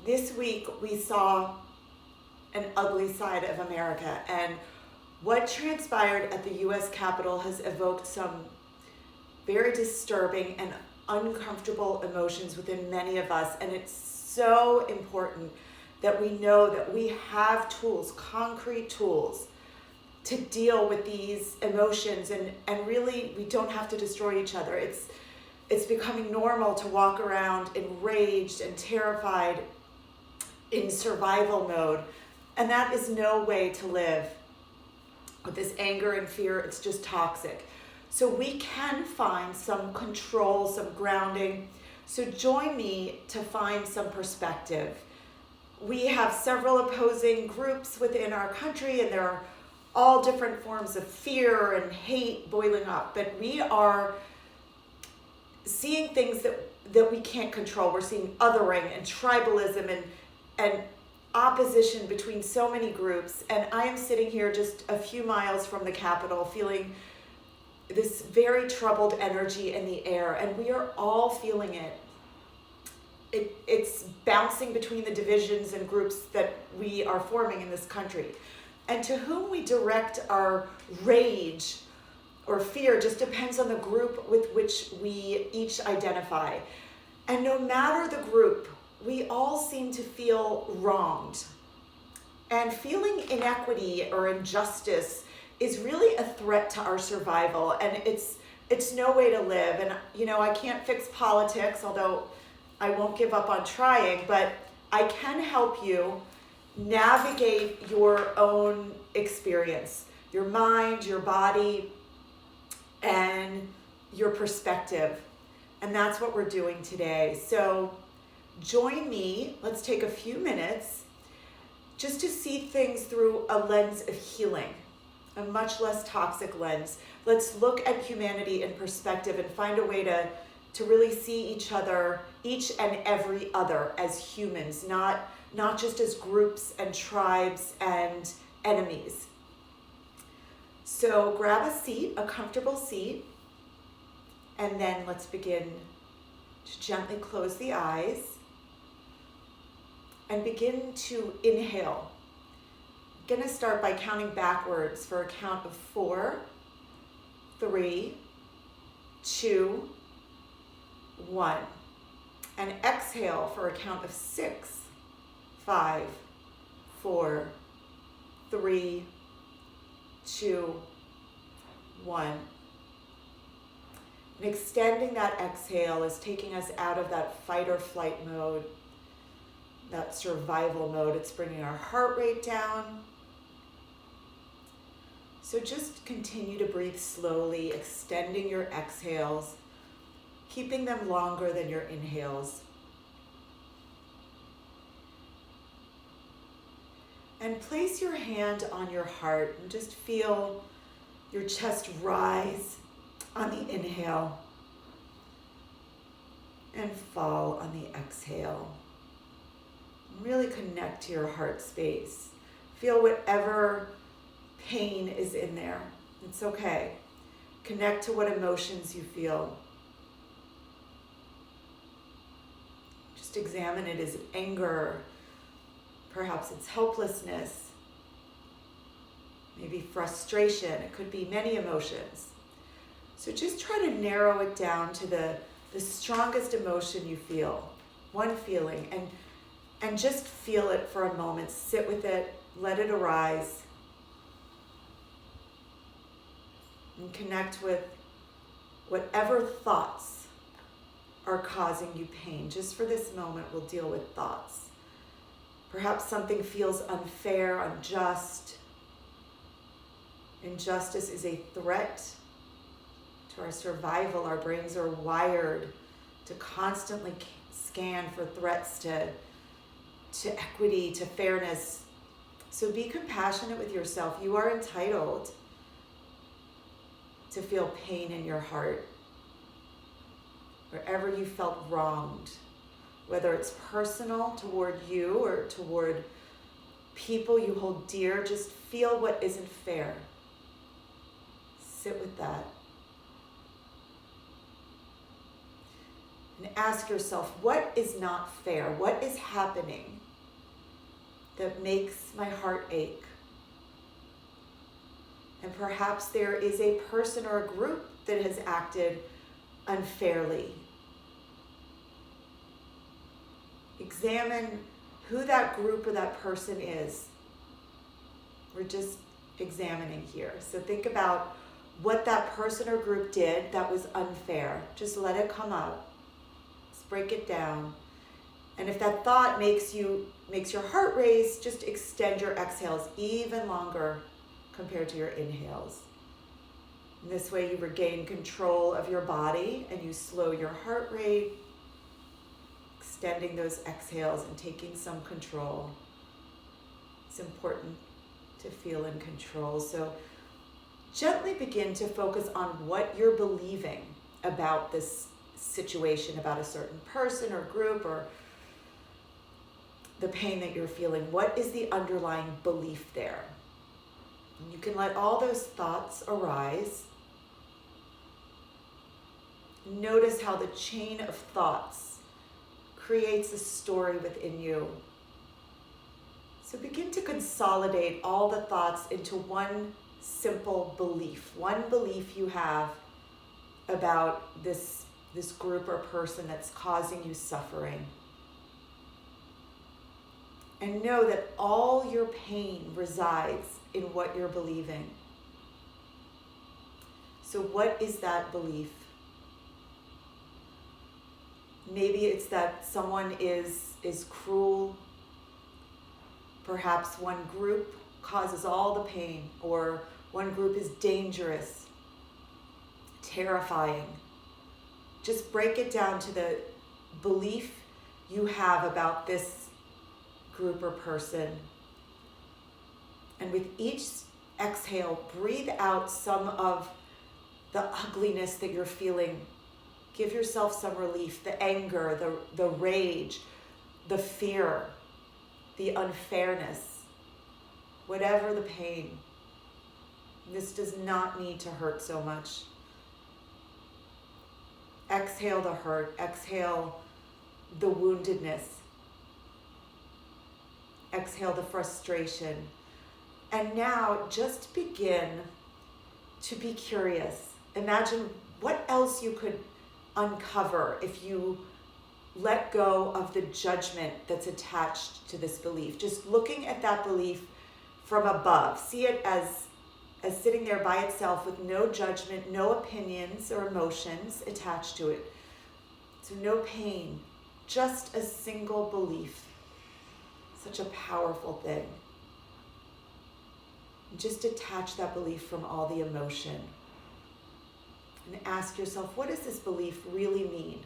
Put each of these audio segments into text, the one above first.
this week we saw an ugly side of America, and what transpired at the US Capitol has evoked some very disturbing and uncomfortable emotions within many of us, and it's so important that we know that we have tools, concrete tools, to deal with these emotions, and really we don't have to destroy each other. It's becoming normal to walk around enraged and terrified in survival mode, and that is no way to live. With this anger and fear, it's just toxic. So we can find some control, some grounding. So join me to find some perspective. We have several opposing groups within our country, and there are all different forms of fear and hate boiling up, but we are seeing things that we can't control. We're seeing othering and tribalism and opposition between so many groups, and I am sitting here just a few miles from the Capitol feeling this very troubled energy in the air, and we are all feeling it. It's bouncing between the divisions and groups that we are forming in this country. And to whom we direct our rage or fear just depends on the group with which we each identify. And no matter the group, we all seem to feel wronged. And feeling inequity or injustice is really a threat to our survival, and it's no way to live. And I can't fix politics, although I won't give up on trying, but I can help you navigate your own experience, your mind, your body, and your perspective. And that's what we're doing today. So join me. Let's take a few minutes just to see things through a lens of healing, a much less toxic lens. Let's look at humanity in perspective and find a way to really see each other, each and every other, as humans, not just as groups and tribes and enemies. So grab a seat, a comfortable seat, and then let's begin to gently close the eyes and begin to inhale. I'm going to start by counting backwards for a count of 4, 3, 2, 1. And exhale for a count of 6, 5, 4, 3, 2, 1. And extending that exhale is taking us out of that fight or flight mode, that survival mode. It's bringing our heart rate down. So just continue to breathe slowly, extending your exhales, keeping them longer than your inhales. And place your hand on your heart and just feel your chest rise on the inhale and fall on the exhale. Really connect to your heart space. Feel whatever pain is in there. It's okay. Connect to what emotions you feel. Just examine it. Is it anger? Perhaps it's helplessness. Maybe frustration. It could be many emotions. So just try to narrow it down to the strongest emotion you feel. One feeling. And just feel it for a moment. Sit with it. Let it arise. And connect with whatever thoughts are causing you pain. Just for this moment, we'll deal with thoughts. Perhaps something feels unfair, unjust. Injustice is a threat to our survival. Our brains are wired to constantly scan for threats to equity, to fairness. So be compassionate with yourself. You are entitled to feel pain in your heart. Wherever you felt wronged, whether it's personal toward you or toward people you hold dear, just feel what isn't fair. Sit with that. And ask yourself, what is not fair? What is happening that makes my heart ache? And perhaps there is a person or a group that has acted unfairly. Examine who that group or that person is. We're just examining here. So think about what that person or group did that was unfair. Just let it come up. Let's break it down. And if that thought makes your heart race, just extend your exhales even longer compared to your inhales. And this way you regain control of your body and you slow your heart rate, extending those exhales and taking some control. It's important to feel in control. So gently begin to focus on what you're believing about this situation, about a certain person or group or the pain that you're feeling. What is the underlying belief there? And you can let all those thoughts arise. Notice how the chain of thoughts creates a story within you. So begin to consolidate all the thoughts into one simple belief, one belief you have about this group or person that's causing you suffering. And know that all your pain resides in what you're believing. So what is that belief? Maybe it's that someone is cruel. Perhaps one group causes all the pain, or one group is dangerous, terrifying. Just break it down to the belief you have about this group or person. And with each exhale, breathe out some of the ugliness that you're feeling. Give yourself some relief, the anger, the rage, the fear, the unfairness, whatever the pain. This does not need to hurt so much. Exhale the hurt, exhale the woundedness, exhale the frustration. And now just begin to be curious. Imagine what else you could uncover if you let go of the judgment that's attached to this belief. Just looking at that belief from above. See it as sitting there by itself with no judgment, no opinions or emotions attached to it. So no pain, just a single belief. Such a powerful thing. Just detach that belief from all the emotion. And ask yourself, what does this belief really mean?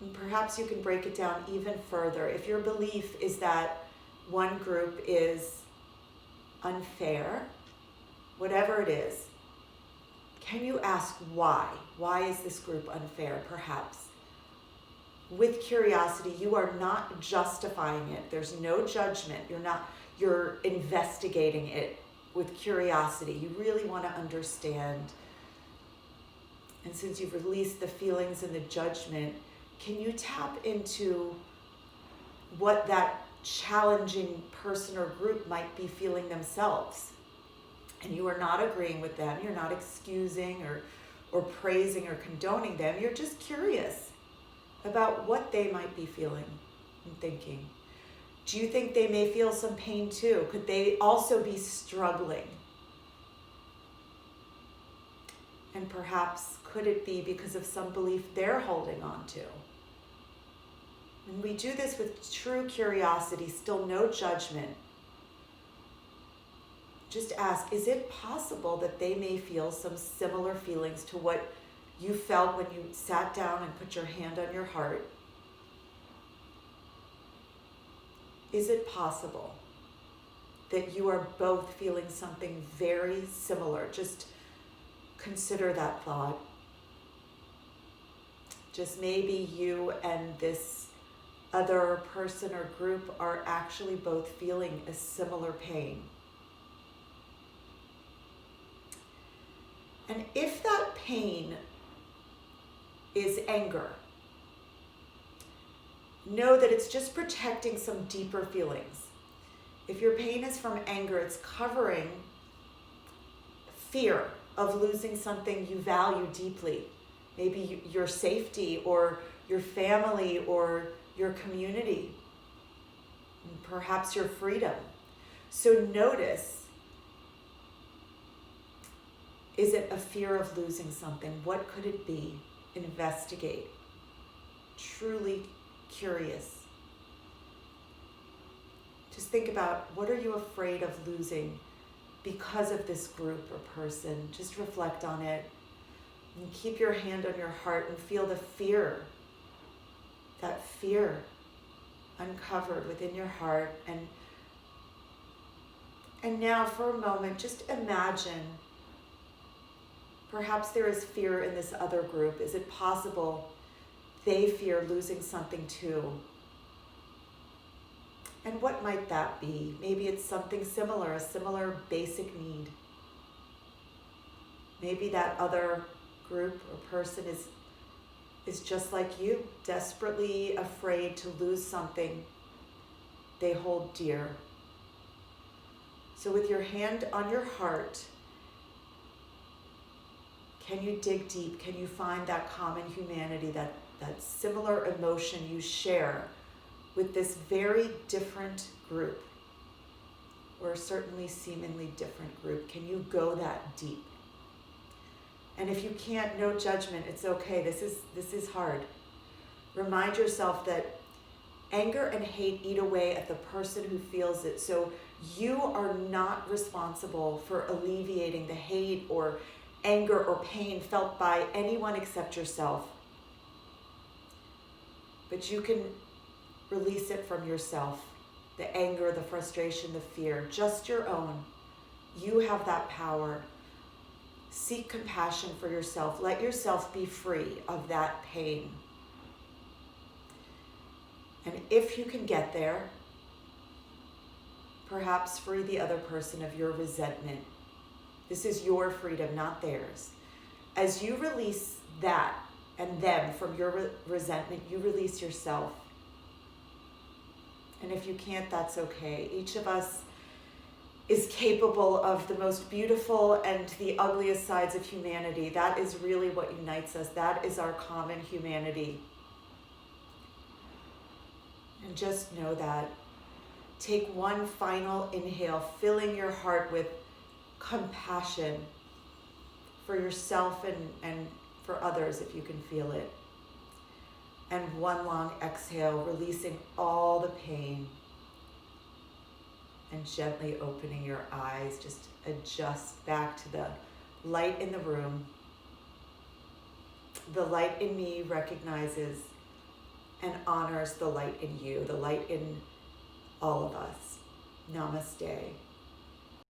And perhaps you can break it down even further. If your belief is that one group is unfair, whatever it is, can you ask why? Why is this group unfair, perhaps? With curiosity, you are not justifying it. There's no judgment. You're investigating it with curiosity. You really want to understand. And since you've released the feelings and the judgment, can you tap into what that challenging person or group might be feeling themselves? And you are not agreeing with them. You're not excusing or praising or condoning them. You're just curious about what they might be feeling and thinking. Do you think they may feel some pain too? Could they also be struggling? And perhaps could it be because of some belief they're holding on to? And we do this with true curiosity, still no judgment. Just ask, is it possible that they may feel some similar feelings to what you felt when you sat down and put your hand on your heart? Is it possible that you are both feeling something very similar? Just consider that thought. Just maybe you and this other person or group are actually both feeling a similar pain. And if that pain is anger. Know that it's just protecting some deeper feelings. If your pain is from anger, it's covering fear of losing something you value deeply. Maybe your safety or your family or your community, and perhaps your freedom. So notice, is it a fear of losing something? What could it be? Investigate. Truly curious. Just think about, what are you afraid of losing because of this group or person? Just reflect on it and keep your hand on your heart and feel the fear, that fear uncovered within your heart. And now for a moment, just imagine, perhaps there is fear in this other group. Is it possible they fear losing something too? And what might that be? Maybe it's something similar, a similar basic need. Maybe that other group or person is just like you, desperately afraid to lose something they hold dear. So with your hand on your heart, can you dig deep? Can you find that common humanity, that similar emotion you share with this very different group, or certainly seemingly different group? Can you go that deep? And if you can't, no judgment, it's okay. This is hard. Remind yourself that anger and hate eat away at the person who feels it. So you are not responsible for alleviating the hate or anger or pain felt by anyone except yourself. But you can release it from yourself. The anger, the frustration, the fear, just your own. You have that power. Seek compassion for yourself. Let yourself be free of that pain. And if you can get there, perhaps free the other person of your resentment. This is your freedom, not theirs. As you release that and them from your resentment, you release yourself. And if you can't, that's okay. Each of us is capable of the most beautiful and the ugliest sides of humanity. That is really what unites us. That is our common humanity. And just know that. Take one final inhale, filling your heart with compassion for yourself and for others if you can feel it. And one long exhale, releasing all the pain and gently opening your eyes. Just adjust back to the light in the room. The light in me recognizes and honors the light in you, the light in all of us. Namaste.